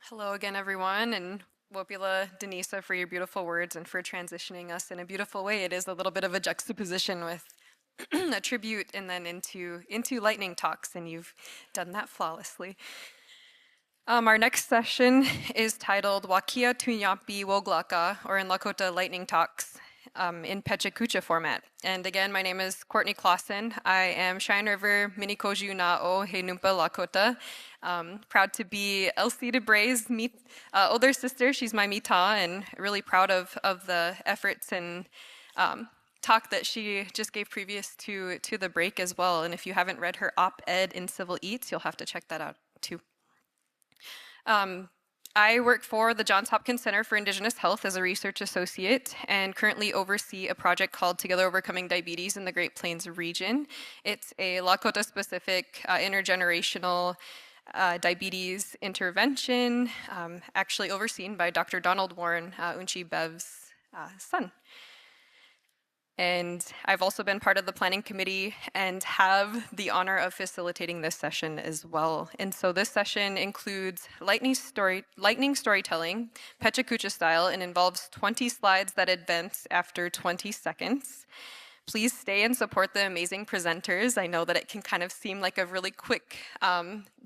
Hello again, everyone, and Wopila Denisa for your beautiful words and for transitioning us in a beautiful way. It is a little bit of a juxtaposition with a tribute and then into lightning talks, and you've done that flawlessly. Our next session is titled Wakia Tunyapi Woglaka, or in Lakota Lightning Talks, in Pechakucha format. And again, my name is Courtney Claussen. I am Cheyenne River Mnicoujou na Oohenunpa Lakota. Proud to be Elsie DeBray's older sister. She's my mita, and really proud of the efforts and talk that she just gave previous to the break as well. And if you haven't read her op-ed in Civil Eats, you'll have to check that out too. I work for the Johns Hopkins Center for Indigenous Health as a research associate and currently oversee a project called Together Overcoming Diabetes in the Great Plains region. It's a Lakota-specific intergenerational diabetes intervention, actually overseen by Dr. Donald Warren, Unchi Bev's son. And I've also been part of the planning committee and have the honor of facilitating this session as well. And so this session includes lightning storytelling, Pechakucha style, and involves 20 slides that advance after 20 seconds. Please stay and support the amazing presenters. I know that it can kind of seem like a really quick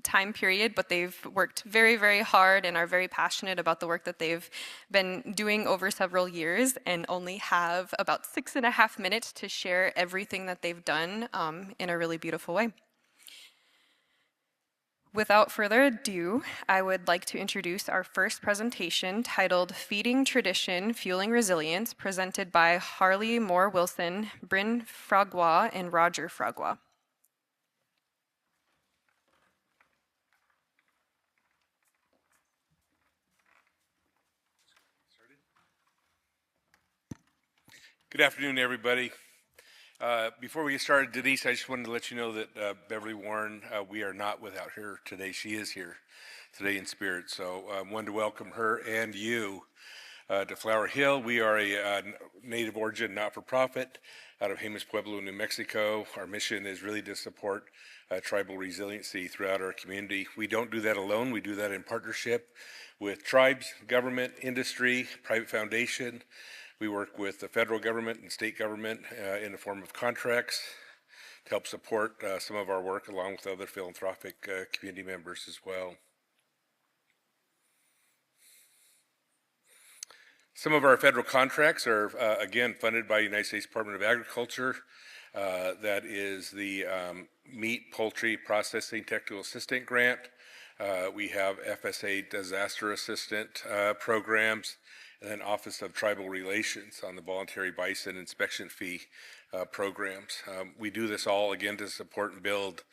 time period, but they've worked very, very hard and are very passionate about the work that they've been doing over several years and only have about 6.5 minutes to share everything that they've done in a really beautiful way. Without further ado, I would like to introduce our first presentation titled Feeding Tradition, Fueling Resilience, presented by Harley Moore Wilson, Bryn Fragua, and Roger Fragua. Good afternoon, everybody. Before we get started, Denise, I just wanted to let you know that Beverly Warren, we are not without her today. She is here today in spirit. So I wanted to welcome her and you to Flower Hill. We are a native origin not-for-profit out of Jemez, Pueblo, New Mexico. Our mission is really to support tribal resiliency throughout our community. We don't do that alone. We do that in partnership with tribes, government, industry, private foundation. We work with the federal government and state government in the form of contracts to help support some of our work along with other philanthropic community members as well. Some of our federal contracts are, again, funded by the United States Department of Agriculture. That is the Meat Poultry Processing Technical Assistant Grant. We have FSA Disaster Assistant programs, and then Office of Tribal Relations on the voluntary bison inspection fee programs. We do this all, again, to support and build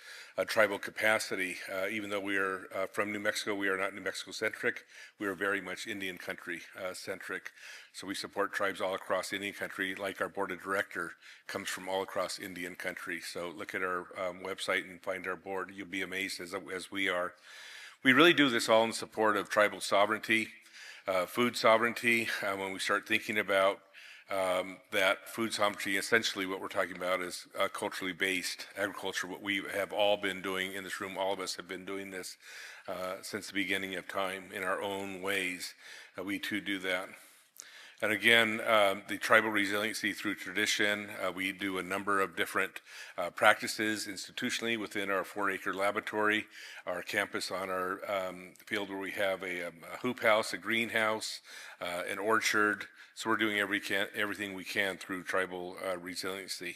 tribal capacity. Even though we are from New Mexico, we are not New Mexico-centric. We are very much Indian country-centric. So we support tribes all across Indian country, like our board of director comes from all across Indian country. So look at our website and find our board. You'll be amazed as we are. We really do this all in support of tribal sovereignty. Food sovereignty, when we start thinking about that food sovereignty, essentially what we're talking about is culturally based agriculture, what we have all been doing in this room. All of us have been doing this since the beginning of time in our own ways. We too do that. And again, the tribal resiliency through tradition, we do a number of different practices institutionally within our 4-acre laboratory, our campus on our field where we have a hoop house, a greenhouse, an orchard. So we're doing everything we can through tribal resiliency.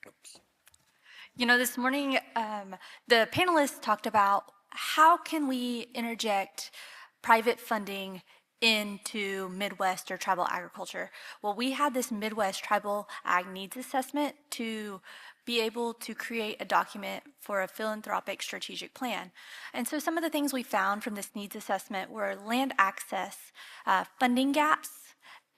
Oops. You know, this morning, the panelists talked about how can we interject private funding into Midwest or tribal agriculture. Well, we had this Midwest Tribal Ag Needs Assessment to be able to create a document for a philanthropic strategic plan. And so some of the things we found from this needs assessment were land access, funding gaps,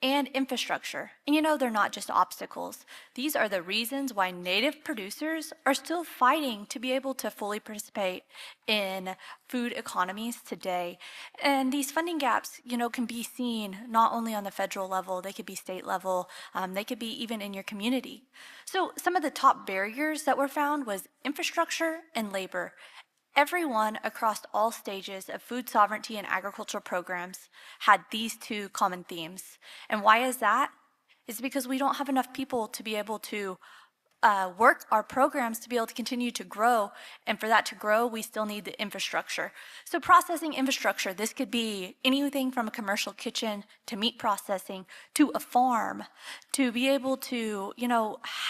and infrastructure. And you know, they're not just obstacles. These are the reasons why Native producers are still fighting to be able to fully participate in food economies today. And these funding gaps, you know, can be seen not only on the federal level, they could be state level, they could be even in your community. So some of the top barriers that were found was infrastructure and labor. Everyone across all stages of food sovereignty and agricultural programs had these two common themes. And why is that? It's because we don't have enough people to be able to work our programs to be able to continue to grow. And for that to grow, we still need the infrastructure. So processing infrastructure, this could be anything from a commercial kitchen to meat processing to a farm, to be able to,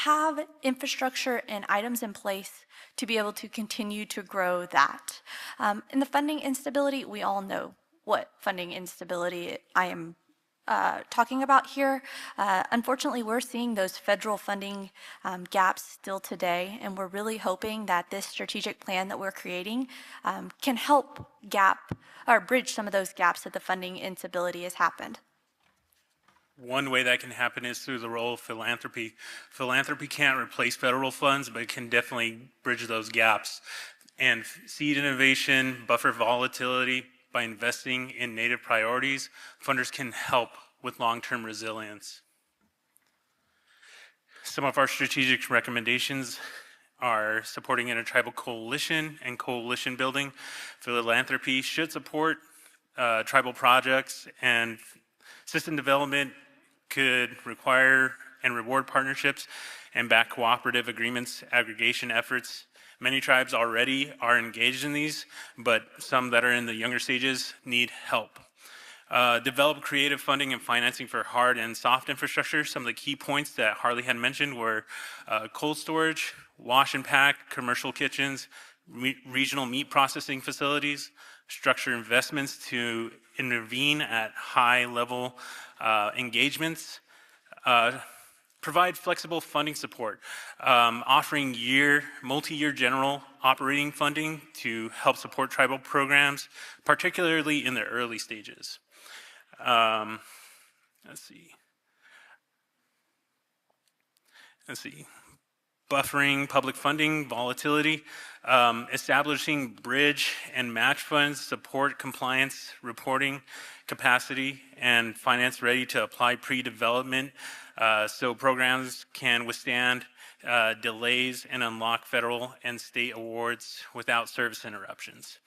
have infrastructure and items in place to be able to continue to grow that. And the funding instability, we all know what funding instability I am talking about here. Unfortunately, we're seeing those federal funding gaps still today, and we're really hoping that this strategic plan that we're creating can help bridge some of those gaps that the funding instability has happened. One way that can happen is through the role of philanthropy. Philanthropy can't replace federal funds, but it can definitely bridge those gaps. And seed innovation, buffer volatility, by investing in native priorities, funders can help with long-term resilience. Some of our strategic recommendations are supporting intertribal coalition and coalition building. Philanthropy should support tribal projects, and system development could require and reward partnerships and back cooperative agreements, aggregation efforts. Many tribes already are engaged in these, but some that are in the younger stages need help. Develop creative funding and financing for hard and soft infrastructure. Some of the key points that Harley had mentioned were cold storage, wash and pack, commercial kitchens, regional meat processing facilities, structure investments to intervene at high level engagements, provide flexible funding support, offering multi-year general operating funding to help support tribal programs, particularly in the early stages. Let's see. Buffering public funding volatility, establishing bridge and match funds, support compliance, reporting capacity, and finance ready to apply pre-development so programs can withstand delays and unlock federal and state awards without service interruptions.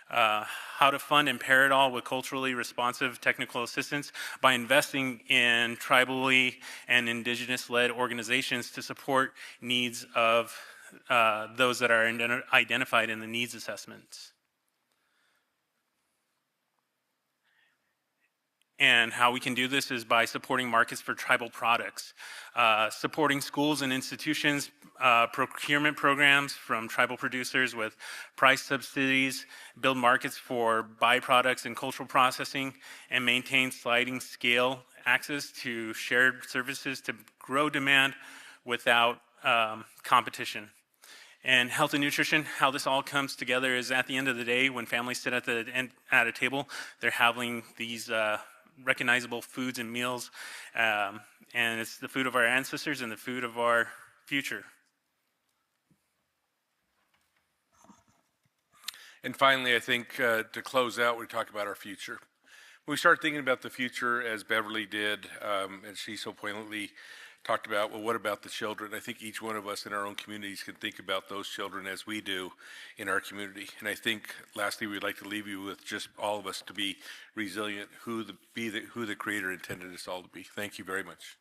How to fund and pair it all with culturally responsive technical assistance by investing in tribally and indigenous-led organizations to support needs of those that are identified in the needs assessments. And how we can do this is by supporting markets for tribal products, supporting schools and institutions, procurement programs from tribal producers with price subsidies, build markets for byproducts and cultural processing, and maintain sliding scale access to shared services to grow demand without competition. And health and nutrition, how this all comes together is at the end of the day, when families sit at a table, they're having these recognizable foods and meals, and it's the food of our ancestors and the food of our future. And finally, I think to close out, we talk about our future. When we start thinking about the future, as Beverly did, and she so poignantly talked about, well, what about the children? I think each one of us in our own communities can think about those children as we do in our community. And I think, lastly, we'd like to leave you with just all of us to be resilient, who the Creator intended us all to be. Thank you very much.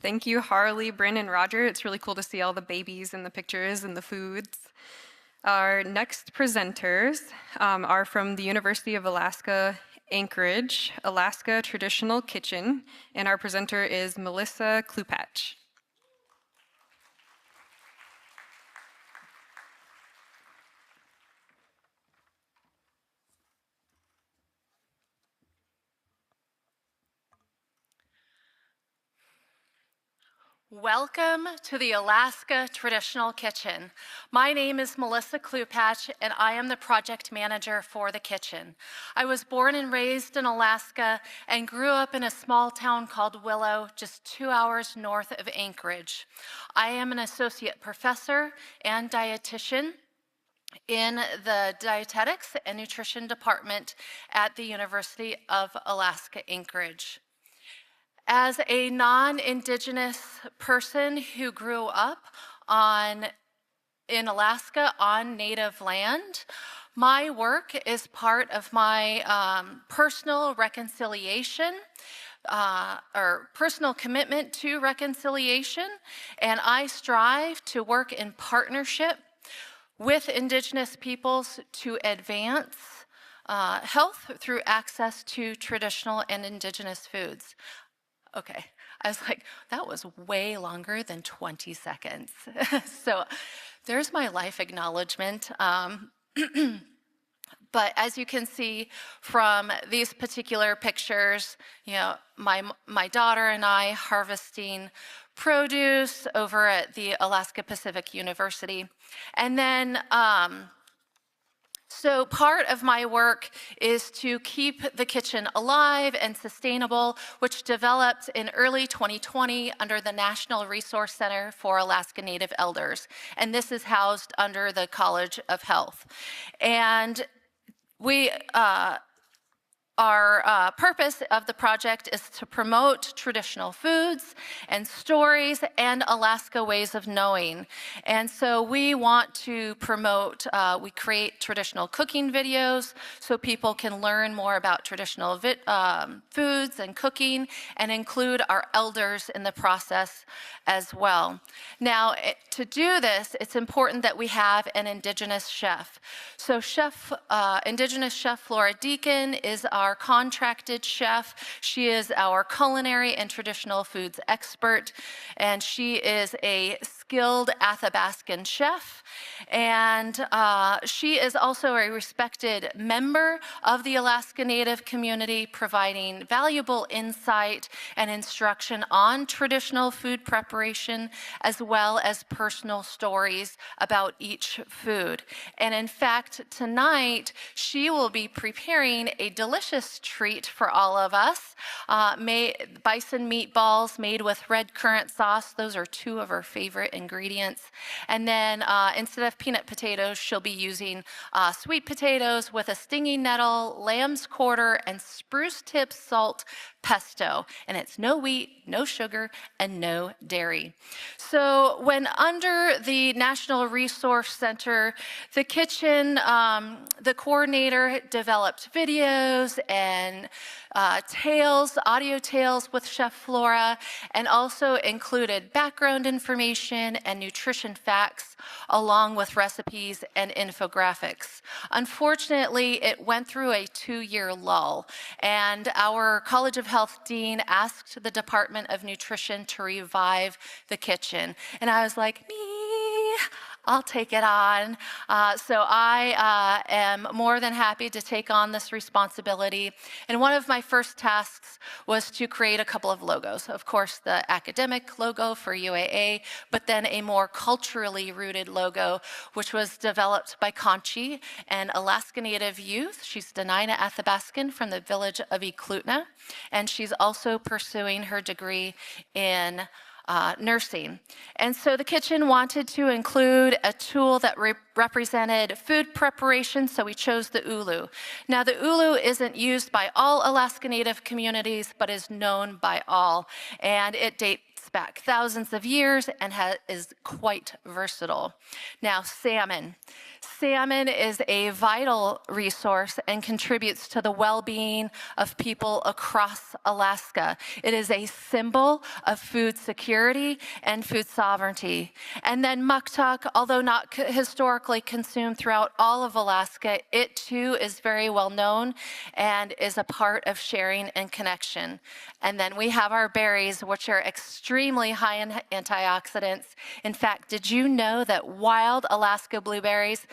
Thank you, Harley, Bryn, and Roger. It's really cool to see all the babies and the pictures and the foods. Our next presenters are from the University of Alaska, Anchorage, Alaska Traditional Kitchen, and our presenter is Melissa Chlupach. Welcome to the Alaska Traditional Kitchen. My name is Melissa Chlupach, and I am the project manager for the kitchen. I was born and raised in Alaska and grew up in a small town called Willow, just 2 hours north of Anchorage. I am an associate professor and dietitian, in the Dietetics and Nutrition Department at the University of Alaska, Anchorage. As a non-Indigenous person who grew up in Alaska on Native land, my work is part of my personal reconciliation or personal commitment to reconciliation, and I strive to work in partnership with Indigenous peoples to advance health through access to traditional and Indigenous foods. Okay, I was like, that was way longer than 20 seconds. So there's my life acknowledgement. But as you can see from these particular pictures, you know, my daughter and I harvesting produce over at the Alaska Pacific University. And then, so part of my work is to keep the kitchen alive and sustainable, which developed in early 2020 under the National Resource Center for Alaska Native Elders. And this is housed under the College of Health. And our purpose of the project is to promote traditional foods and stories and Alaska ways of knowing. And so we want to promote, we create traditional cooking videos so people can learn more about traditional foods and cooking, and include our elders in the process as well. Now, to do this, it's important that we have an Indigenous chef. So Indigenous chef Flora Deacon is our contracted chef. She is our culinary and traditional foods expert, and she is a skilled Athabascan chef, and she is also a respected member of the Alaska Native community, providing valuable insight and instruction on traditional food preparation, as well as personal stories about each food. And in fact, tonight, she will be preparing a delicious treat for all of us, bison meatballs made with red currant sauce. Those are two of her favorite ingredients. And then instead of peanut potatoes, she'll be using sweet potatoes with a stinging nettle, lamb's quarter, and spruce tip salt pesto. And it's no wheat, no sugar, and no dairy. So when under the National Resource Center, the kitchen, the coordinator developed videos and audio tales with Chef Flora, and also included background information and nutrition facts, along with recipes and infographics. Unfortunately, it went through a 2-year lull, and our College of Health Dean asked the Department of Nutrition to revive the kitchen. And I was like, me, I'll take it on. So I am more than happy to take on this responsibility. And one of my first tasks was to create a couple of logos. Of course, the academic logo for UAA, but then a more culturally rooted logo, which was developed by Conchi, an Alaska Native youth. She's Denina Athabascan from the village of Eklutna, and she's also pursuing her degree in nursing. And so the kitchen wanted to include a tool that represented food preparation, so we chose the ulu. Now, the ulu isn't used by all Alaska Native communities, but is known by all, and it dates back thousands of years and is quite versatile. Now, salmon. Salmon is a vital resource and contributes to the well-being of people across Alaska. It is a symbol of food security and food sovereignty. And then muktuk, although not historically consumed throughout all of Alaska, it too is very well known and is a part of sharing and connection. And then we have our berries, which are extremely high in antioxidants. In fact, did you know that wild Alaska blueberries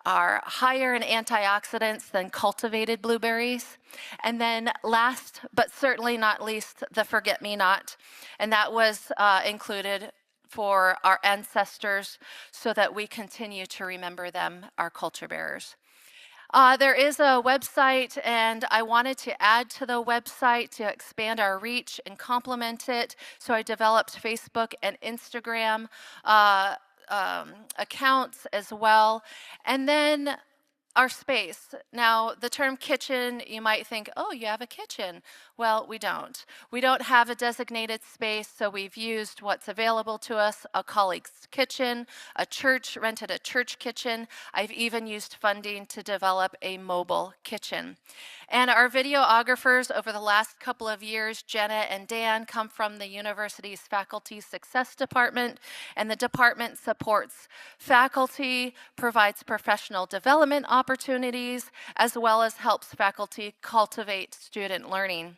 are higher in antioxidants than cultivated blueberries? And then last, but certainly not least, the forget-me-not. And that was included for our ancestors so that we continue to remember them, our culture bearers. There is a website, and I wanted to add to the website to expand our reach and complement it. So I developed Facebook and Instagram accounts as well. And then our space. Now, the term kitchen, you might think, oh, you have a kitchen. Well, we don't. We don't have a designated space, so we've used what's available to us, a colleague's kitchen, a church, rented a church kitchen. I've even used funding to develop a mobile kitchen. And our videographers over the last couple of years, Jenna and Dan, come from the university's Faculty Success Department, and the department supports faculty, provides professional development opportunities, as well as helps faculty cultivate student learning.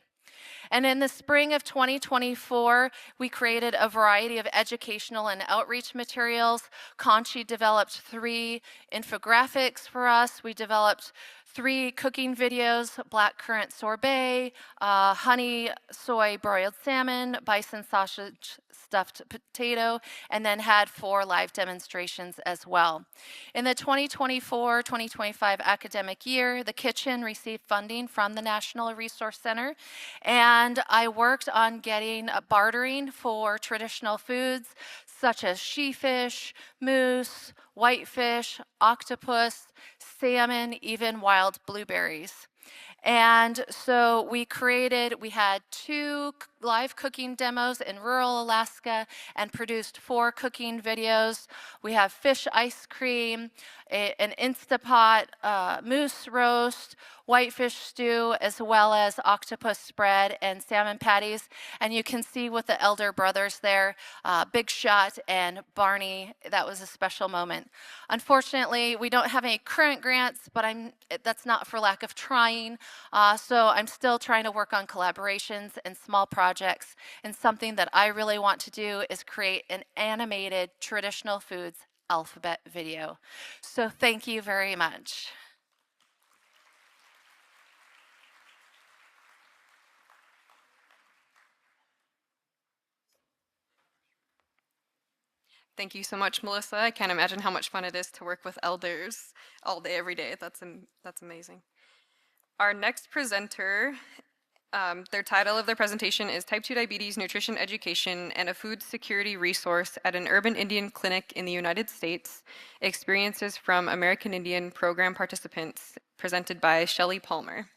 And in the spring of 2024, we created a variety of educational and outreach materials. Conchi developed 3 infographics for us. We developed 3 cooking videos: black currant sorbet, honey soy broiled salmon, bison sausage stuffed potato, and then had 4 live demonstrations as well. In the 2024-2025 academic year, the kitchen received funding from the National Resource Center, and I worked on getting bartering for traditional foods such as she-fish, moose, whitefish, octopus, salmon, even wild blueberries. And so we had 2 live cooking demos in rural Alaska and produced 4 cooking videos. We have fish ice cream, an Instapot, moose roast, whitefish stew, as well as octopus spread and salmon patties. And you can see with the elder brothers there, Big Shot and Barney. That was a special moment. Unfortunately, we don't have any current grants, but that's not for lack of trying. So I'm still trying to work on collaborations and small projects. And something that I really want to do is create an animated traditional foods alphabet video. So thank you very much. Thank you so much, Melissa. I can't imagine how much fun it is to work with elders all day, every day. That's amazing. Our next presenter, their title of their presentation is Type 2 Diabetes Nutrition Education and a Food Security Resource at an Urban Indian Clinic in the United States, Experiences from American Indian Program Participants, presented by Shelley Palmer.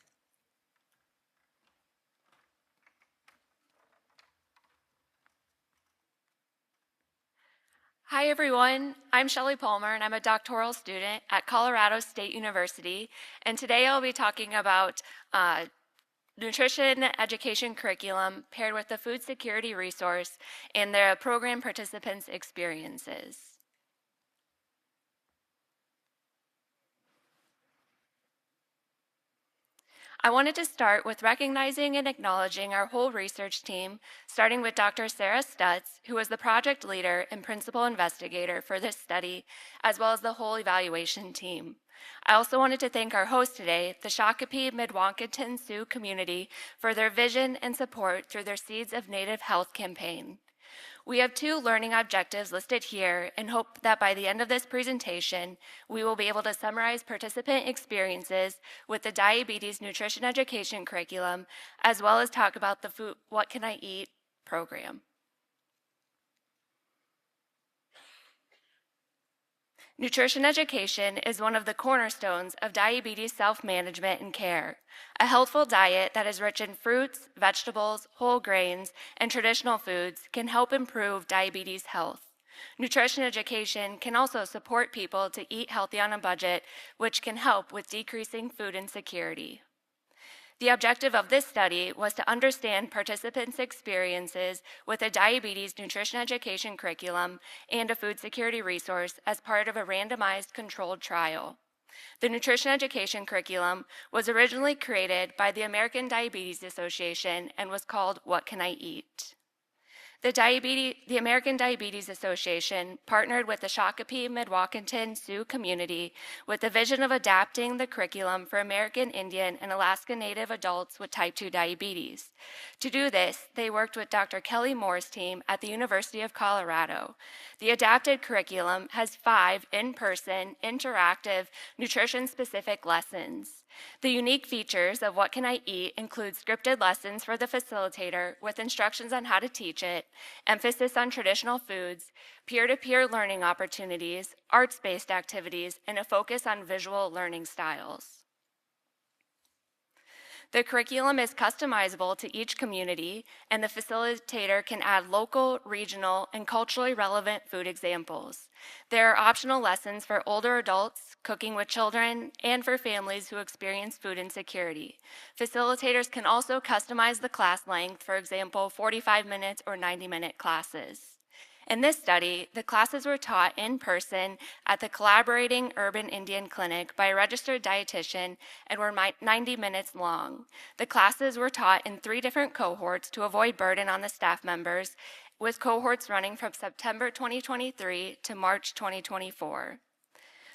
Hi everyone, I'm Shelley Palmer and I'm a doctoral student at Colorado State University, and today I'll be talking about nutrition education curriculum paired with the food security resource and the program participants' experiences. I wanted to start with recognizing and acknowledging our whole research team, starting with Dr. Sarah Stutz, who was the project leader and principal investigator for this study, as well as the whole evaluation team. I also wanted to thank our host today, the Shakopee Mdewakanton Sioux community, for their vision and support through their Seeds of Native Health campaign. We have 2 learning objectives listed here and hope that by the end of this presentation, we will be able to summarize participant experiences with the diabetes nutrition education curriculum, as well as talk about the food What Can I Eat program. Nutrition education is one of the cornerstones of diabetes self-management and care. A healthful diet that is rich in fruits, vegetables, whole grains, and traditional foods can help improve diabetes health. Nutrition education can also support people to eat healthy on a budget, which can help with decreasing food insecurity. The objective of this study was to understand participants' experiences with a diabetes nutrition education curriculum and a food security resource as part of a randomized controlled trial. The nutrition education curriculum was originally created by the American Diabetes Association and was called What Can I Eat? The American Diabetes Association partnered with the Shakopee Mdewakanton Sioux community with the vision of adapting the curriculum for American Indian and Alaska Native adults with type 2 diabetes. To do this, they worked with Dr. Kelly Moore's team at the University of Colorado. The adapted curriculum has 5 in-person, interactive, nutrition-specific lessons. The unique features of What Can I Eat include scripted lessons for the facilitator with instructions on how to teach it, emphasis on traditional foods, peer-to-peer learning opportunities, arts-based activities, and a focus on visual learning styles. The curriculum is customizable to each community, and the facilitator can add local, regional, and culturally relevant food examples. There are optional lessons for older adults, cooking with children, and for families who experience food insecurity. Facilitators can also customize the class length, for example, 45 minutes or 90-minute classes. In this study, the classes were taught in person at the Collaborating Urban Indian Clinic by a registered dietitian and were 90 minutes long. The classes were taught in 3 different cohorts to avoid burden on the staff members, with cohorts running from September 2023 to March 2024.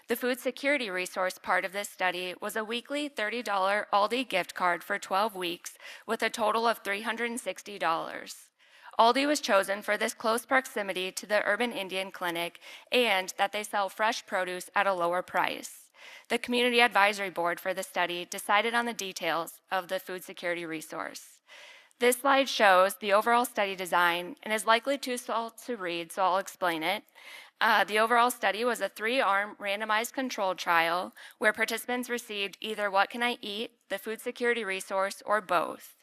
The food security resource part of this study was a weekly $30 Aldi gift card for 12 weeks with a total of $360. Aldi was chosen for this close proximity to the Urban Indian Clinic and that they sell fresh produce at a lower price. The Community Advisory Board for the study decided on the details of the food security resource. This slide shows the overall study design and is likely too small to read, so I'll explain it. The overall study was a 3-arm randomized controlled trial where participants received either What Can I Eat, the food security resource, or both.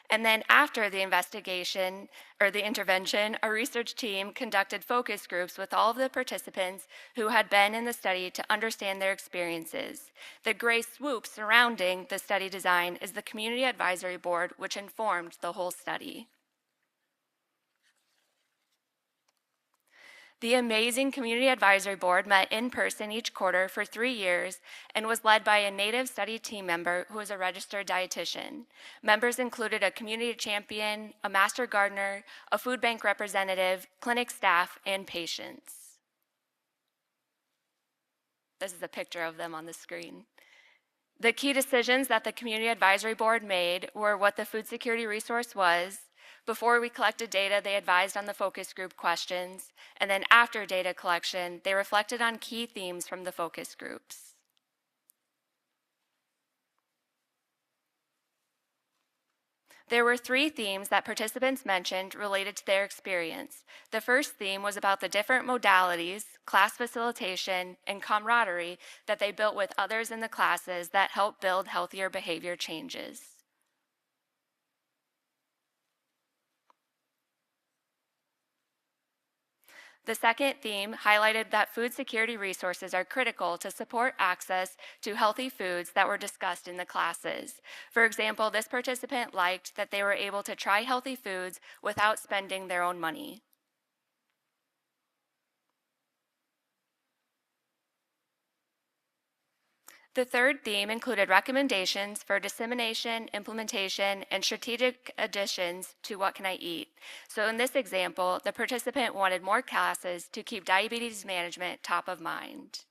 And then after the investigation or the intervention, a research team conducted focus groups with all of the participants who had been in the study to understand their experiences. The gray swoop surrounding the study design is the Community Advisory Board, which informed the whole study. The amazing Community Advisory Board met in person each quarter for 3 years and was led by a native study team member who was a registered dietitian. Members included a community champion, a master gardener, a food bank representative, clinic staff, and patients. This is a picture of them on the screen. The key decisions that the Community Advisory Board made were what the food security resource was. Before we collected data, they advised on the focus group questions, and then after data collection, they reflected on key themes from the focus groups. There were 3 themes that participants mentioned related to their experience. The first theme was about the different modalities, class facilitation, and camaraderie that they built with others in the classes that helped build healthier behavior changes. The second theme highlighted that food security resources are critical to support access to healthy foods that were discussed in the classes. For example, this participant liked that they were able to try healthy foods without spending their own money. The third theme included recommendations for dissemination, implementation, and strategic additions to What Can I Eat? So in this example, the participant wanted more classes to keep diabetes management top of mind.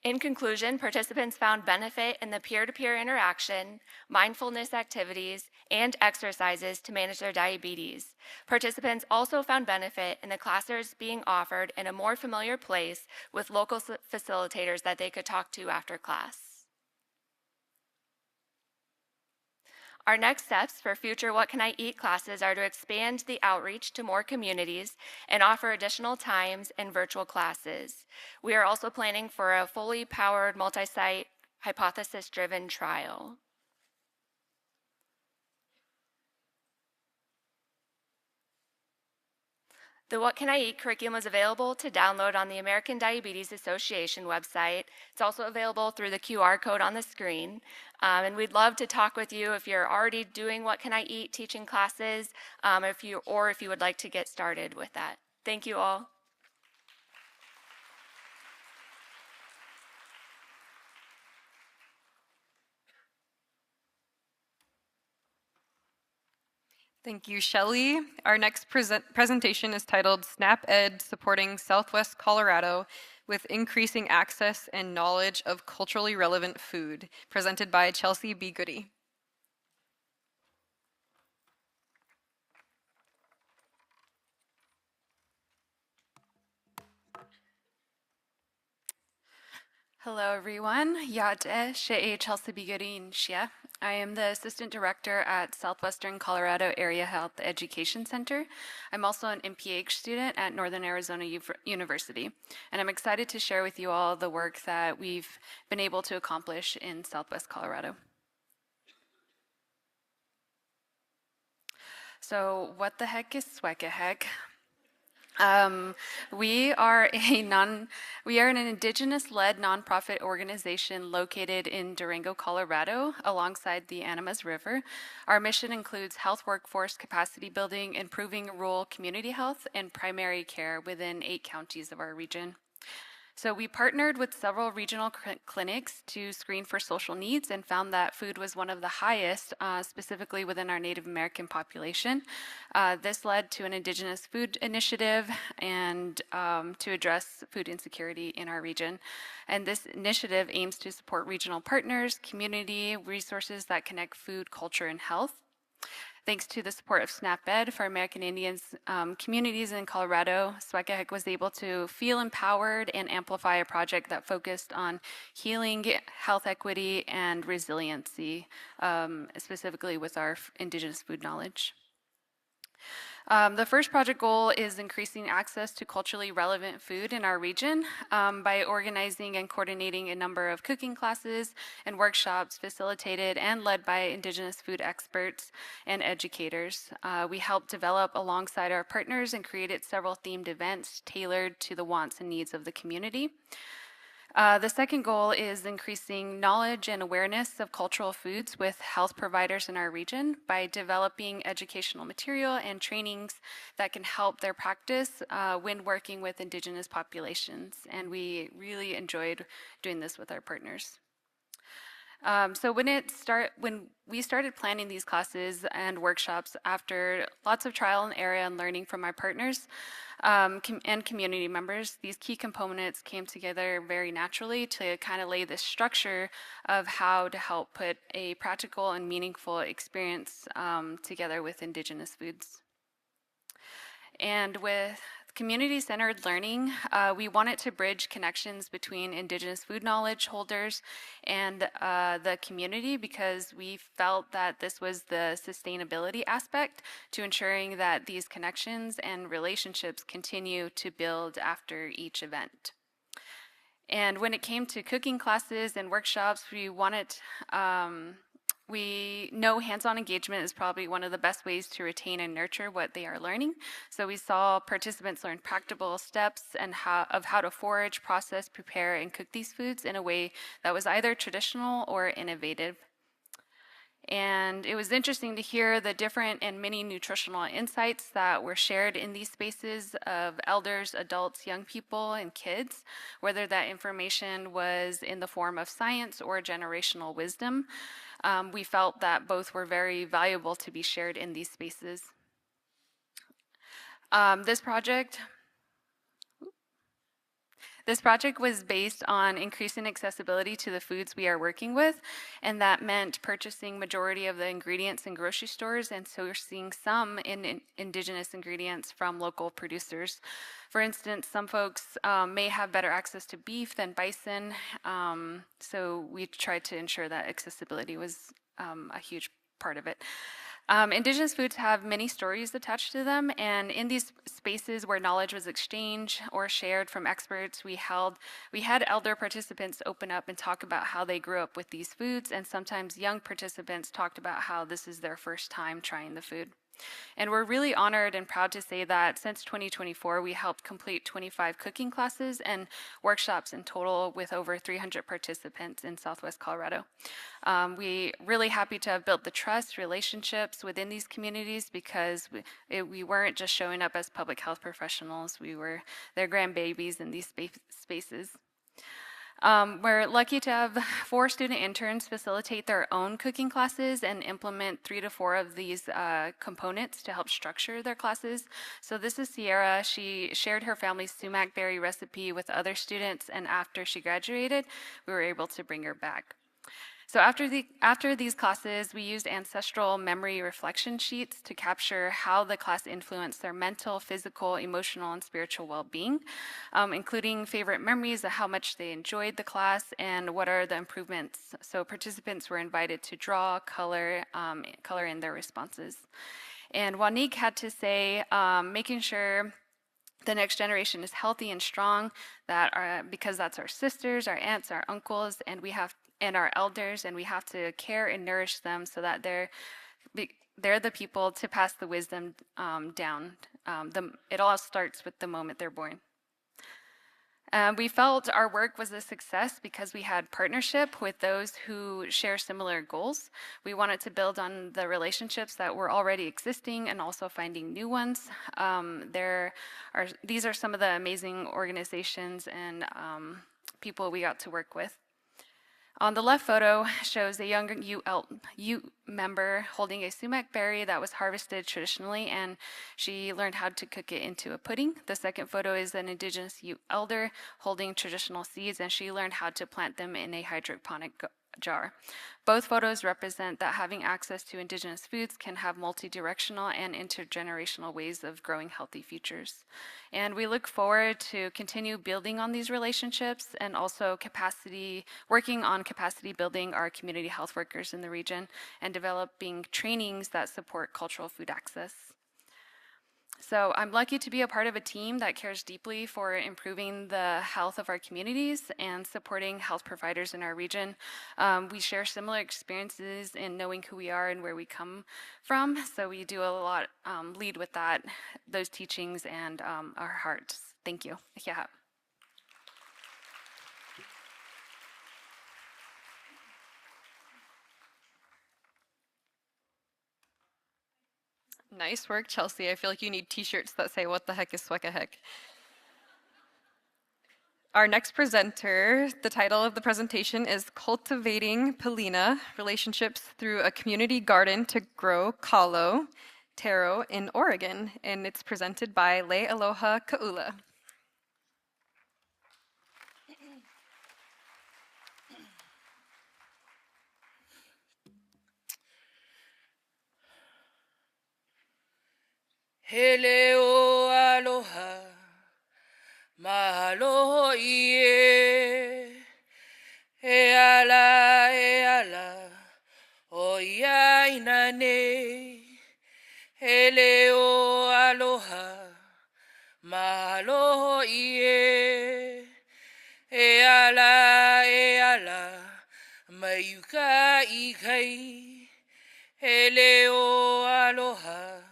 In conclusion, participants found benefit in the peer-to-peer interaction, mindfulness activities, and exercises to manage their diabetes. Participants also found benefit in the classes being offered in a more familiar place with local facilitators that they could talk to after class. Our next steps for future What Can I Eat classes are to expand the outreach to more communities and offer additional times and virtual classes. We are also planning for a fully powered multi-site hypothesis-driven trial. The What Can I Eat curriculum is available to download on the American Diabetes Association website. It's also available through the QR code on the screen. And we'd love to talk with you if you're already doing What Can I Eat teaching classes, if you would like to get started with that. Thank you all. Thank you, Shelley. Our next presentation is titled SNAP Ed Supporting Southwest Colorado with Increasing Access and Knowledge of Culturally Relevant Food, presented by Chelsea B. Goody. Hello, everyone. Yate She'e Chelsea Bigarin Shia. I am the Assistant Director at Southwestern Colorado Area Health Education Center. I'm also an MPH student at Northern Arizona University, and I'm excited to share with you all the work that we've been able to accomplish in Southwest Colorado. So, what the heck is Swekahek? We are an Indigenous-led nonprofit organization located in Durango, Colorado, alongside the Animas River. Our mission includes health workforce capacity building, improving rural community health, and primary care within 8 counties of our region. So we partnered with several regional clinics to screen for social needs and found that food was one of the highest, specifically within our Native American population. This led to an Indigenous food initiative and to address food insecurity in our region. And this initiative aims to support regional partners, community resources that connect food, culture, and health. Thanks to the support of SNAP-Ed for American Indians communities in Colorado, Swekahek was able to feel empowered and amplify a project that focused on healing, health equity, and resiliency, specifically with our Indigenous food knowledge. The first project goal is increasing access to culturally relevant food in our region by organizing and coordinating a number of cooking classes and workshops facilitated and led by Indigenous food experts and educators. We helped develop alongside our partners and created several themed events tailored to the wants and needs of the community. The second goal is increasing knowledge and awareness of cultural foods with health providers in our region by developing educational material and trainings that can help their practice when working with Indigenous populations. And we really enjoyed doing this with our partners. So when we started planning these classes and workshops after lots of trial and error and learning from our partners and community members, these key components came together very naturally to kind of lay this structure of how to help put a practical and meaningful experience together with Indigenous foods. And with community-centered learning, we wanted to bridge connections between Indigenous food knowledge holders and the community because we felt that this was the sustainability aspect to ensuring that these connections and relationships continue to build after each event. And when it came to cooking classes and workshops, we know hands-on engagement is probably one of the best ways to retain and nurture what they are learning. So we saw participants learn practical steps and how to forage, process, prepare, and cook these foods in a way that was either traditional or innovative. And it was interesting to hear the different and many nutritional insights that were shared in these spaces of elders, adults, young people, and kids, whether that information was in the form of science or generational wisdom. We felt that both were very valuable to be shared in these spaces. This project was based on increasing accessibility to the foods we are working with, and that meant purchasing majority of the ingredients in grocery stores and sourcing some Indigenous ingredients from local producers. For instance, some folks may have better access to beef than bison, so we tried to ensure that accessibility was a huge part of it. Indigenous foods have many stories attached to them, and in these spaces where knowledge was exchanged or shared from experts, we had elder participants open up and talk about how they grew up with these foods, and sometimes young participants talked about how this is their first time trying the food. And we're really honored and proud to say that since 2024, we helped complete 25 cooking classes and workshops in total with over 300 participants in Southwest Colorado. We really happy to have built the trust, relationships within these communities because we weren't just showing up as public health professionals, we were their grandbabies in these spaces. We're lucky to have 4 student interns facilitate their own cooking classes and implement 3 to 4 of these components to help structure their classes. So this is Sierra. She shared her family's sumac berry recipe with other students, and after she graduated, we were able to bring her back. So after these classes, we used ancestral memory reflection sheets to capture how the class influenced their mental, physical, emotional, and spiritual well-being, including favorite memories of how much they enjoyed the class and what are the improvements. So participants were invited to draw, color in their responses. And Wanique had to say, making sure the next generation is healthy and strong, because that's our sisters, our aunts, our uncles, and our elders, and we have to care and nourish them so that they're the people to pass the wisdom down. It all starts with the moment they're born. We felt our work was a success because we had partnership with those who share similar goals. We wanted to build on the relationships that were already existing and also finding new ones. These are some of the amazing organizations and people we got to work with. On the left photo shows a young Ute member holding a sumac berry that was harvested traditionally, and she learned how to cook it into a pudding. The second photo is an Indigenous Ute elder holding traditional seeds, and she learned how to plant them in a hydroponic jar. Both photos represent that having access to Indigenous foods can have multi-directional and intergenerational ways of growing healthy futures. And we look forward to continue building on these relationships and also working on capacity building our community health workers in the region and developing trainings that support cultural food access. So I'm lucky to be a part of a team that cares deeply for improving the health of our communities and supporting health providers in our region. We share similar experiences in knowing who we are and where we come from, so we do a lot, lead with those teachings and our hearts. Thank you. Yeah. Nice work, Chelsea. I feel like you need t-shirts that say, "What the heck is Swekahek?" Our next presenter, the title of the presentation is Cultivating Pilina, Relationships Through a Community Garden to Grow Kalo, Taro in Oregon, and it's presented by Le Aloha Ka'ula. Hele o aloha, mahalo ie, e ala, o ia inane. Hele o aloha, mahalo ie, e ala, mayuka ikai. Hele o aloha,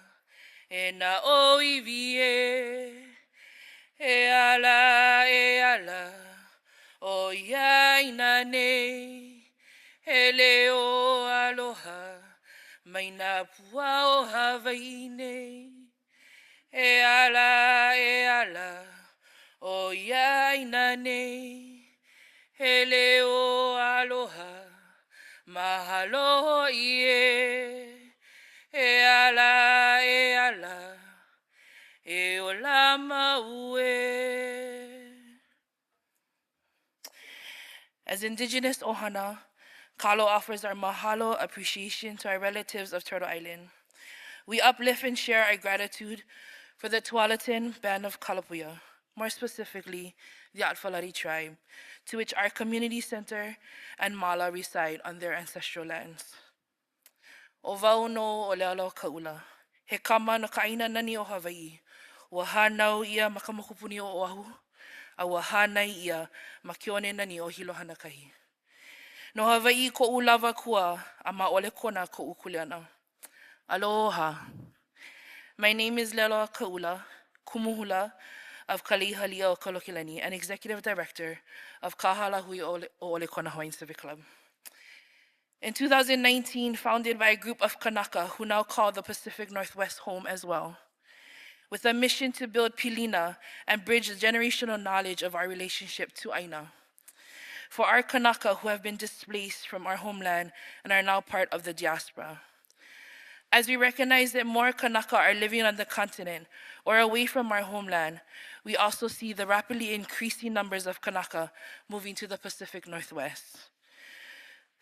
e na oivie, e ala, o iaina nei, hele o aloha, mai na pua o Hawaii nei, e ala, o iaina nei, hele o aloha, mahalo ie. E ala, e o lama ue. As Indigenous Ohana, Kalo offers our mahalo appreciation to our relatives of Turtle Island. We uplift and share our gratitude for the Tualatin Band of Kalapuya, more specifically, the Atfalari tribe, to which our community center and mala reside on their ancestral lands. O wau no o Lealo Ka'ula, he kama no kaina nani o Hawaii, ua hanau ia makamakupuni o Oahu, a ua hanai ia makione nani o Hilo Hanakahi. No Hawaii ko lava kua, a maole kona ko kuleana. Aloha. My name is Lealo Ka'ula, kumuhula of Kalihalia o Kalokilani, and Executive Director of Kahala Hui o Ole Kona Hawaiian Civic Club. In 2019, founded by a group of Kanaka who now call the Pacific Northwest home as well, with a mission to build pilina and bridge the generational knowledge of our relationship to Aina. For our Kanaka who have been displaced from our homeland and are now part of the diaspora. As we recognize that more Kanaka are living on the continent or away from our homeland, we also see the rapidly increasing numbers of Kanaka moving to the Pacific Northwest.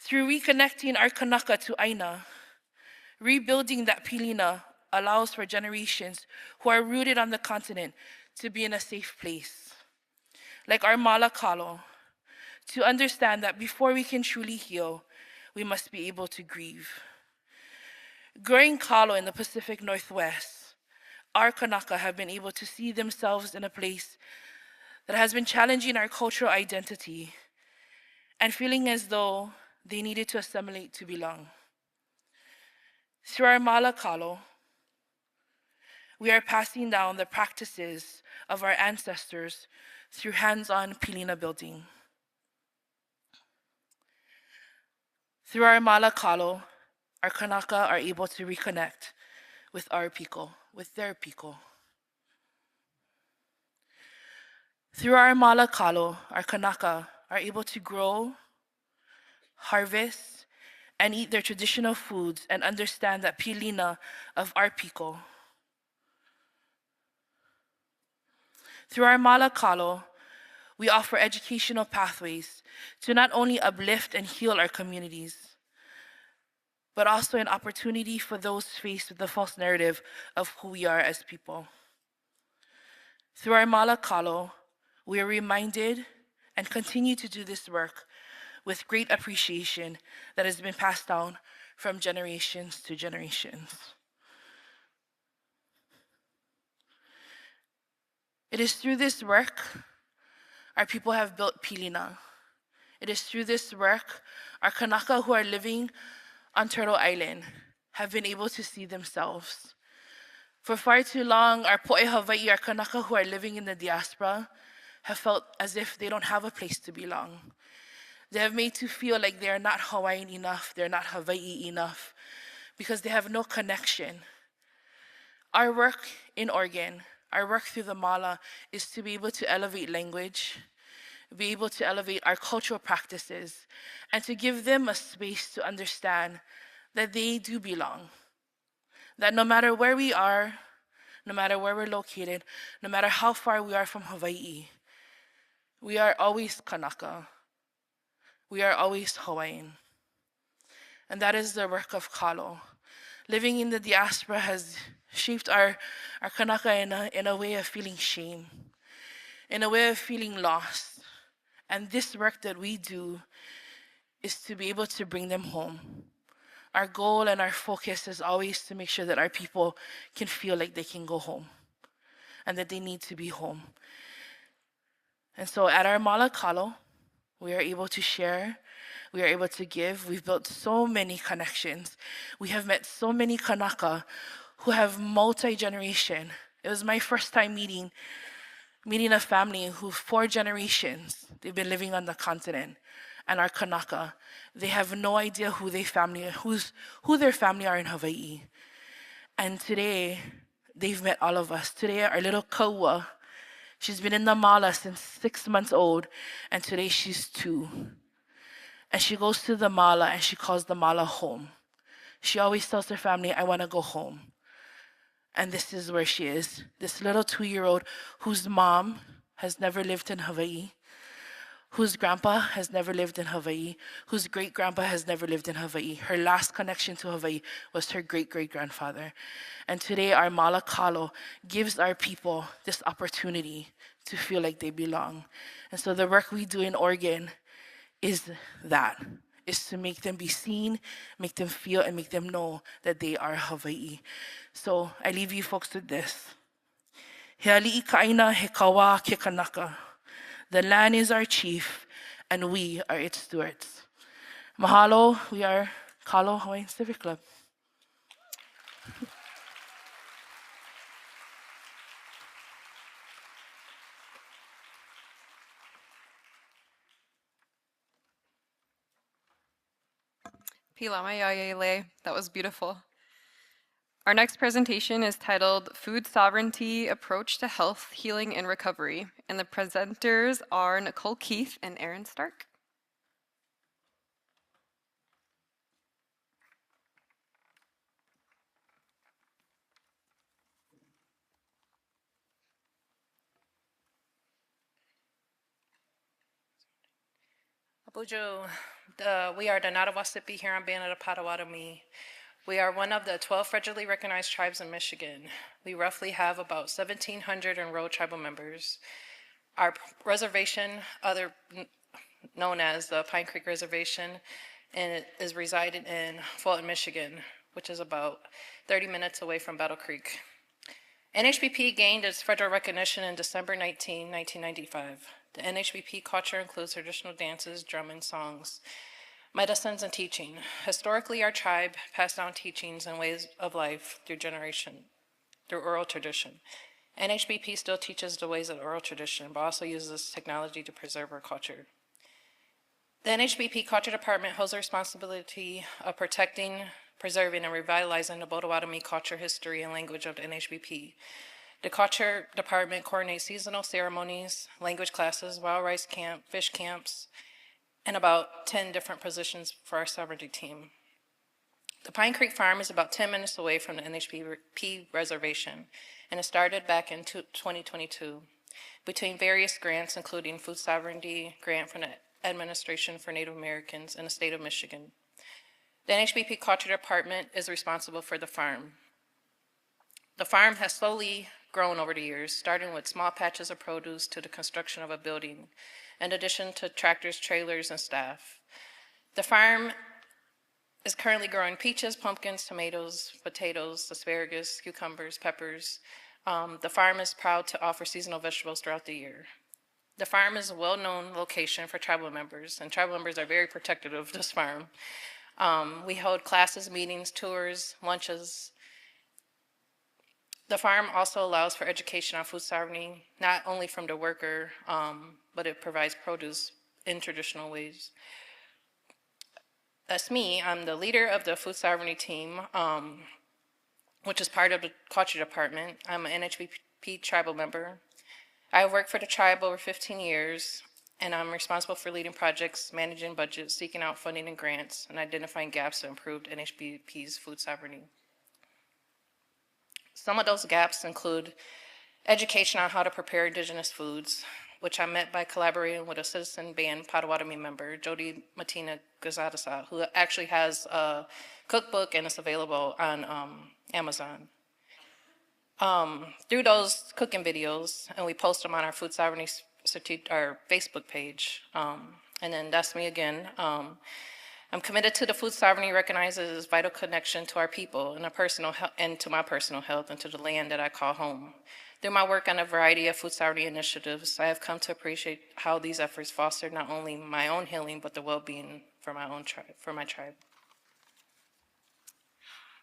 Through reconnecting our kanaka to Aina, rebuilding that pilina allows for generations who are rooted on the continent to be in a safe place. Like our malakalo, to understand that before we can truly heal, we must be able to grieve. Growing kalo in the Pacific Northwest, our kanaka have been able to see themselves in a place that has been challenging our cultural identity and feeling as though they needed to assimilate to belong. Through our malakalo, we are passing down the practices of our ancestors through hands-on pilina building. Through our malakalo, our kanaka are able to reconnect with our piko, with their piko. Through our malakalo, our kanaka are able to grow, harvest, and eat their traditional foods and understand that pilina of our piko. Through our malakalo, we offer educational pathways to not only uplift and heal our communities, but also an opportunity for those faced with the false narrative of who we are as people. Through our malakalo, we are reminded and continue to do this work with great appreciation that has been passed down from generations to generations. It is through this work our people have built pilina. It is through this work our kanaka who are living on Turtle Island have been able to see themselves. For far too long, our po'e Hawaii, our kanaka who are living in the diaspora, have felt as if they don't have a place to belong. They have made to feel like they are not Hawaiian enough, they're not Hawaii enough, because they have no connection. Our work in Oregon, our work through the mala, is to be able to elevate language, be able to elevate our cultural practices, and to give them a space to understand that they do belong. That no matter where we are, no matter where we're located, no matter how far we are from Hawaii, we are always kanaka. We are always Hawaiian. And that is the work of kalo. Living in the diaspora has shaped our kanaka in a way of feeling shame, in a way of feeling lost. And this work that we do is to be able to bring them home. Our goal and our focus is always to make sure that our people can feel like they can go home and that they need to be home. And so at our malakalo, we are able to share, we are able to give. We've built so many connections. We have met so many kanaka who have multi-generation. It was my first time meeting a family who 4 generations, they've been living on the continent, and our kanaka, they have no idea who their family are in Hawaii. And today, they've met all of us. Today, our little kaua, she's been in the mala since 6 months old, and today she's 2. And she goes to the mala and she calls the mala home. She always tells her family, I want to go home. And this is where she is, this little 2-year-old whose mom has never lived in Hawaii, whose grandpa has never lived in Hawaii, whose great-grandpa has never lived in Hawaii. Her last connection to Hawaii was her great-great-grandfather. And today, our malakalo gives our people this opportunity to feel like they belong. And so the work we do in Oregon is to make them be seen, make them feel, and make them know that they are Hawaii. So I leave you folks with this. He ali'i ka'aina he kawa ke kanaka. The land is our chief, and we are its stewards. Mahalo, we are Kalo Hawaiian Civic Club. Pilamayayele, that was beautiful. Our next presentation is titled Food Sovereignty, Approach to Health, Healing, and Recovery. And the presenters are Nicole Keith and Aaron Stark. Abujo, We are the Natawasipi Huron Band of the Potawatomi. We are one of the 12 federally recognized tribes in Michigan. We roughly have about 1,700 enrolled tribal members. Our reservation, known as the Pine Creek Reservation, and it is resided in Fulton, Michigan, which is about 30 minutes away from Battle Creek. NHBP gained its federal recognition in December 1995. The NHBP culture includes traditional dances, drum and songs, medicines, and teaching. Historically, our tribe passed down teachings and ways of life through oral tradition. NHBP still teaches the ways of oral tradition, but also uses technology to preserve our culture. The NHBP Culture Department holds the responsibility of protecting, preserving, and revitalizing the Potawatomi culture, history, and language of the NHBP. The Culture Department coordinates seasonal ceremonies, language classes, wild rice camp, fish camps, and about 10 different positions for our sovereignty team. The Pine Creek Farm is about 10 minutes away from the NHBP reservation, and it started back in 2022 between various grants, including food sovereignty grant from the Administration for Native Americans in the state of Michigan. The NHBP Culture Department is responsible for the farm. The farm has slowly grown over the years, starting with small patches of produce to the construction of a building, in addition to tractors, trailers, and staff. The farm is currently growing peaches, pumpkins, tomatoes, potatoes, asparagus, cucumbers, peppers. The farm is proud to offer seasonal vegetables throughout the year. The farm is a well-known location for tribal members, and tribal members are very protective of this farm. We hold classes, meetings, tours, lunches. The farm also allows for education on food sovereignty, not only from the worker, but it provides produce in traditional ways. That's me. I'm the leader of the food sovereignty team, which is part of the culture department. I'm an NHBP tribal member. I have worked for the tribe over 15 years, and I'm responsible for leading projects, managing budgets, seeking out funding and grants, and identifying gaps to improve NHBP's food sovereignty. Some of those gaps include education on how to prepare indigenous foods, which I met by collaborating with a citizen band Potawatomi member, Jody Matina Gazadasa, who actually has a cookbook and it's available on Amazon. Through those cooking videos, and we post them on our Food Sovereignty our Facebook page, and then that's me again. I'm committed to the food sovereignty recognizes vital connection to our people and to my personal health and to the land that I call home. Through my work on a variety of food sovereignty initiatives, I have come to appreciate how these efforts foster not only my own healing, but the well-being for my tribe.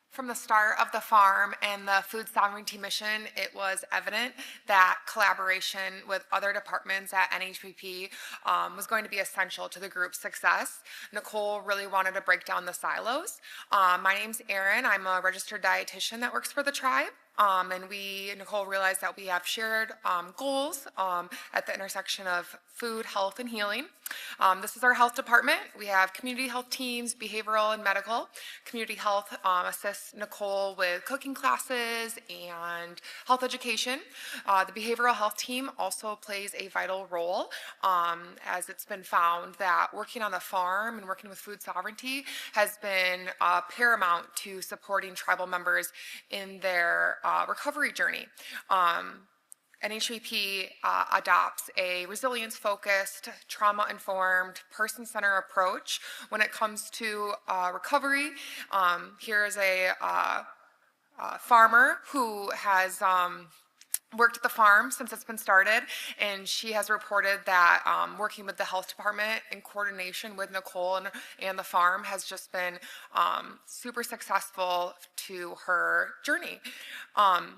From the start of the farm and the food sovereignty mission, it was evident that collaboration with other departments at NHBP was going to be essential to the group's success. Nicole really wanted to break down the silos. My name's Erin. I'm a registered dietitian that works for the tribe. And Nicole realized that we have shared goals at the intersection of food, health, and healing. This is our health department. We have community health teams, behavioral and medical. Community health assists Nicole with cooking classes and health education. The behavioral health team also plays a vital role, as it's been found that working on the farm and working with food sovereignty has been paramount to supporting tribal members in their recovery journey. NHBP adopts a resilience-focused, trauma-informed, person-centered approach when it comes to recovery. Here is a farmer who has worked at the farm since it's been started, and she has reported that working with the health department in coordination with Nicole and the farm has just been super successful to her journey.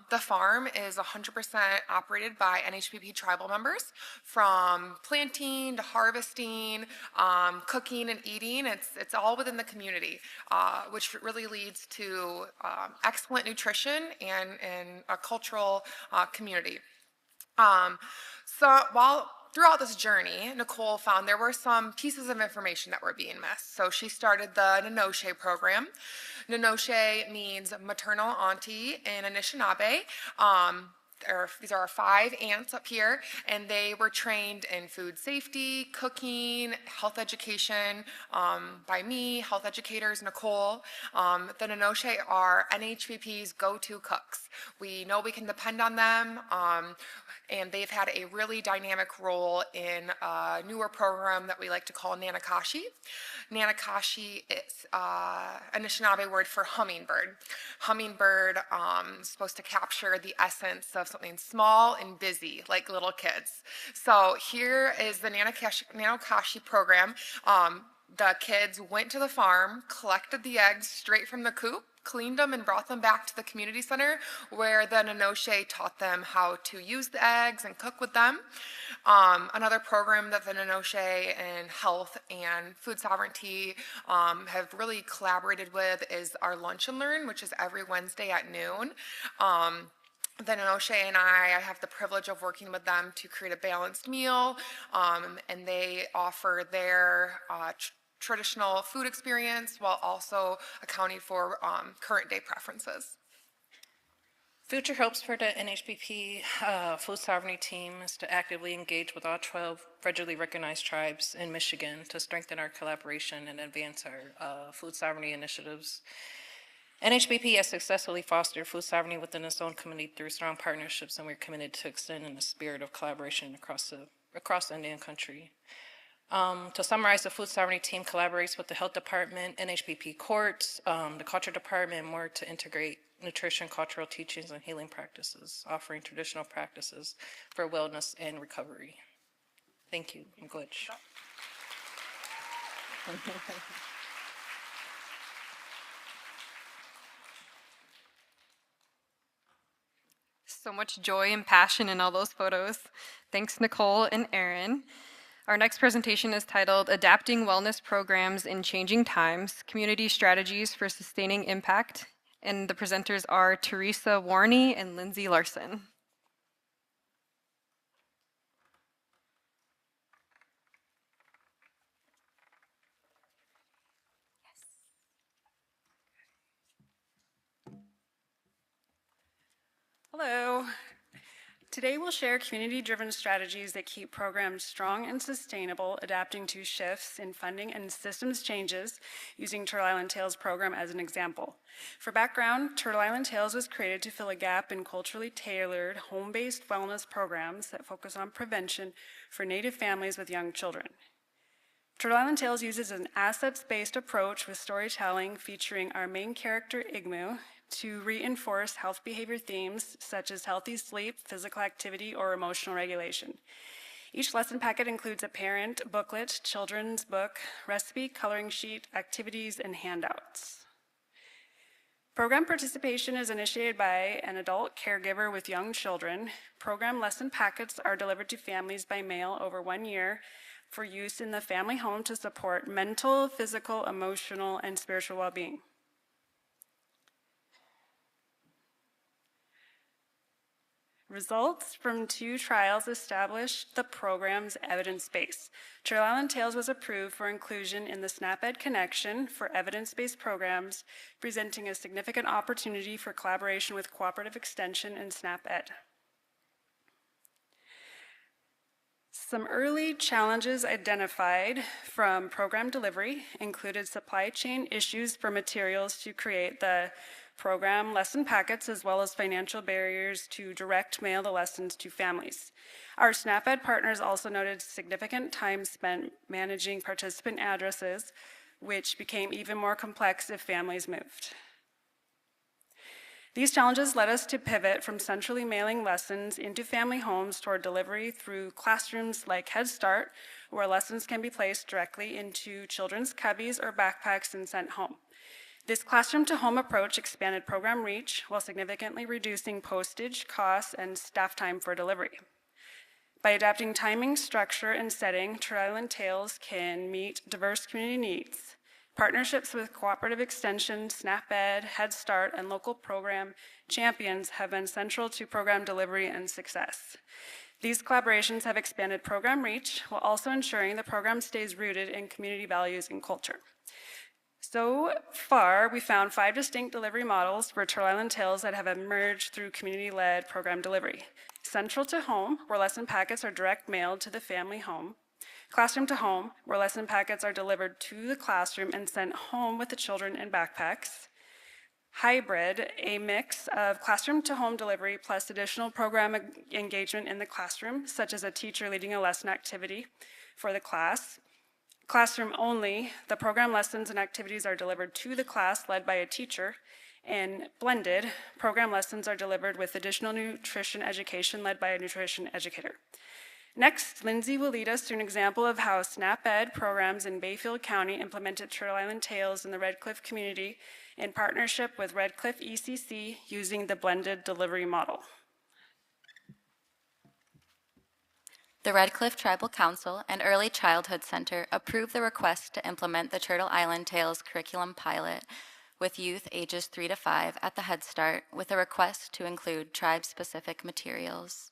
The farm is 100% operated by NHBP tribal members, from planting to harvesting, cooking and eating. It's all within the community, which really leads to excellent nutrition and a cultural community. Throughout this journey, Nicole found there were some pieces of information that were being missed. So she started the Ninoche program. Ninoche means maternal auntie in Anishinaabe. these are our 5 aunts up here, and they were trained in food safety, cooking, health education by me, health educators, Nicole. The Nanoche are NHPP's go-to cooks. We know we can depend on them, and they've had a really dynamic role in a newer program that we like to call Nanakashi. Nanakashi is an Anishinaabe word for hummingbird. Hummingbird is supposed to capture the essence of something small and busy, like little kids. So here is the Nanakashi program. The kids went to the farm, collected the eggs straight from the coop, cleaned them and brought them back to the community center where the Nanoche taught them how to use the eggs and cook with them. Another program that the Nanoche and health and food sovereignty have really collaborated with is our Lunch and Learn, which is every Wednesday at noon. The Nanoche and I have the privilege of working with them to create a balanced meal, and they offer their traditional food experience while also accounting for current day preferences. Future hopes for the NHPP food sovereignty team is to actively engage with all 12 federally recognized tribes in Michigan to strengthen our collaboration and advance our food sovereignty initiatives. NHPP has successfully fostered food sovereignty within its own community through strong partnerships, and we're committed to extend in the spirit of collaboration across the Indian country. To summarize, the food sovereignty team collaborates with the health department, NHPP courts, the culture department, and more to integrate nutrition, cultural teachings, and healing practices, offering traditional practices for wellness and recovery. Thank you. I'm glitch. So much joy and passion in all those photos. Thanks, Nicole and Aaron. Our next presentation is titled Adapting Wellness Programs in Changing Times, Community Strategies for Sustaining Impact. And the presenters are Teresa Warney and Lindsay Larson. Hello. Today we'll share community-driven strategies that keep programs strong and sustainable, adapting to shifts in funding and systems changes, using Turtle Island Tales program as an example. For background, Turtle Island Tales was created to fill a gap in culturally tailored, home-based wellness programs that focus on prevention for Native families with young children. Turtle Island Tales uses an assets-based approach with storytelling featuring our main character, Igmu, to reinforce health behavior themes such as healthy sleep, physical activity, or emotional regulation. Each lesson packet includes a parent booklet, children's book, recipe, coloring sheet, activities, and handouts. Program participation is initiated by an adult caregiver with young children. Program lesson packets are delivered to families by mail over 1 year for use in the family home to support mental, physical, emotional, and spiritual well-being. Results from 2 trials established the program's evidence base. Turtle Island Tales was approved for inclusion in the SNAP-Ed Connection for evidence-based programs, presenting a significant opportunity for collaboration with Cooperative Extension and SNAP-Ed. Some early challenges identified from program delivery included supply chain issues for materials to create the program lesson packets, as well as financial barriers to direct mail the lessons to families. Our SNAP-Ed partners also noted significant time spent managing participant addresses, which became even more complex if families moved. These challenges led us to pivot from centrally mailing lessons into family homes toward delivery through classrooms like Head Start, where lessons can be placed directly into children's cubbies or backpacks and sent home. This classroom-to-home approach expanded program reach while significantly reducing postage costs and staff time for delivery. By adapting timing, structure, and setting, Turtle Island Tales can meet diverse community needs. Partnerships with Cooperative Extension, SNAP-Ed, Head Start, and local program champions have been central to program delivery and success. These collaborations have expanded program reach while also ensuring the program stays rooted in community values and culture. So far, we found 5 distinct delivery models for Turtle Island Tales that have emerged through community-led program delivery. Central to home, where lesson packets are direct mailed to the family home. Classroom to home, where lesson packets are delivered to the classroom and sent home with the children in backpacks. Hybrid, a mix of classroom to home delivery plus additional program engagement in the classroom, such as a teacher leading a lesson activity for the class. Classroom only, the program lessons and activities are delivered to the class led by a teacher, and blended, program lessons are delivered with additional nutrition education led by a nutrition educator. Next, Lindsay will lead us through an example of how SNAP-Ed programs in Bayfield County implemented Turtle Island Tales in the Red Cliff community in partnership with Red Cliff ECC using the blended delivery model. The Red Cliff Tribal Council and Early Childhood Center approved the request to implement the Turtle Island Tales curriculum pilot with youth ages 3 to 5 at the Head Start with a request to include tribe-specific materials.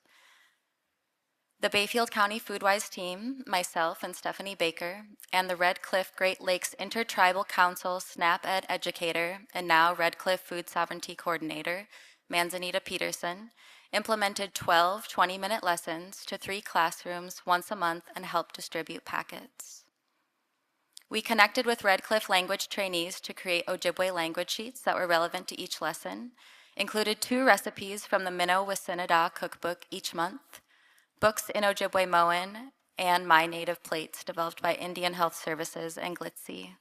The Bayfield County Foodwise team, myself and Stephanie Baker, and the Red Cliff Great Lakes Intertribal Council SNAP-Ed educator and now Red Cliff Food Sovereignty Coordinator, Manzanita Peterson, implemented 12 20-minute lessons to 3 classrooms once a month and helped distribute packets. We connected with Red Cliff language trainees to create Ojibwe language sheets that were relevant to each lesson, included 2 recipes from the Minnow Wasinada cookbook each month, books in Ojibwe Moan, and My Native Plates developed by Indian Health Services and Glitzy.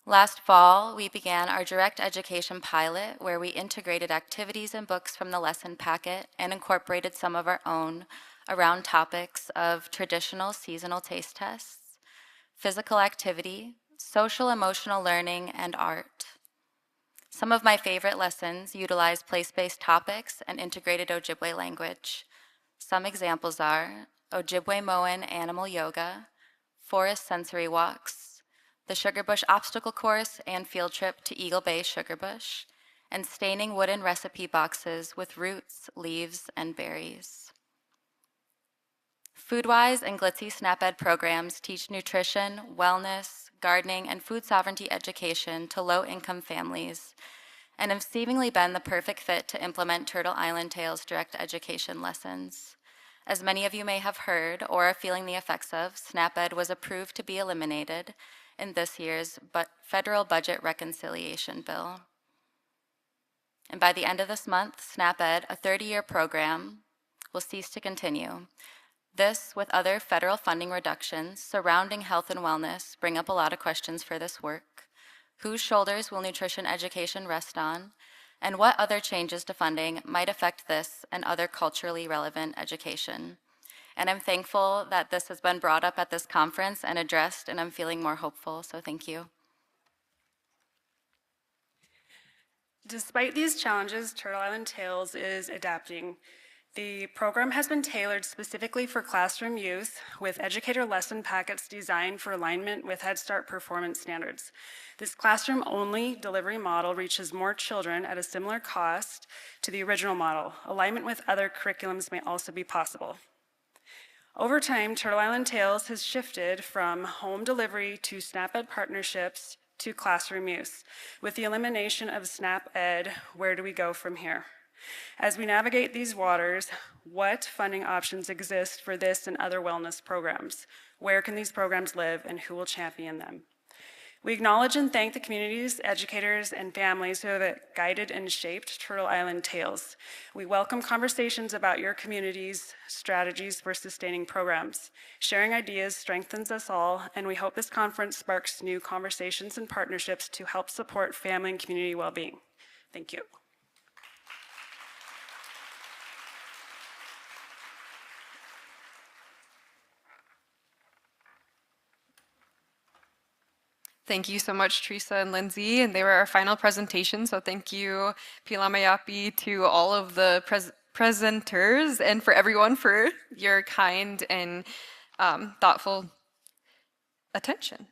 Last fall, we began our direct education pilot where we integrated activities and books from the lesson packet and incorporated some of our own around topics of traditional seasonal taste tests, physical activity, social emotional learning, and art. Some of my favorite lessons utilize place-based topics and integrated Ojibwe language. Some examples are Ojibwe Moan Animal Yoga, Forest Sensory Walks, the Sugarbush Obstacle Course and field trip to Eagle Bay Sugarbush, and staining wooden recipe boxes with roots, leaves, and berries. Foodwise and Glitzy SNAP-Ed programs teach nutrition, wellness, gardening, and food sovereignty education to low-income families, and have seemingly been the perfect fit to implement Turtle Island Tales direct education lessons. As many of you may have heard or are feeling the effects of, SNAP-Ed was approved to be eliminated in this year's federal budget reconciliation bill. And by the end of this month, SNAP-Ed, a 30-year program, will cease to continue. This, with other federal funding reductions surrounding health and wellness, bring up a lot of questions for this work. Whose shoulders will nutrition education rest on? And what other changes to funding might affect this and other culturally relevant education? And I'm thankful that this has been brought up at this conference and addressed, and I'm feeling more hopeful, so thank you. Despite these challenges, Turtle Island Tales is adapting. The program has been tailored specifically for classroom youth with educator lesson packets designed for alignment with Head Start performance standards. This classroom-only delivery model reaches more children at a similar cost to the original model. Alignment with other curriculums may also be possible. Over time, Turtle Island Tales has shifted from home delivery to SNAP-Ed partnerships to classroom use. With the elimination of SNAP-Ed, where do we go from here? As we navigate these waters, what funding options exist for this and other wellness programs? Where can these programs live and who will champion them? We acknowledge and thank the communities, educators, and families who have guided and shaped Turtle Island Tales. We welcome conversations about your community's strategies for sustaining programs. Sharing ideas strengthens us all, and we hope this conference sparks new conversations and partnerships to help support family and community well-being. Thank you. Thank you so much, Teresa and Lindsay, and they were our final presentation, so thank you, Pilamayapi, to all of the presenters and for everyone for your kind and thoughtful attention.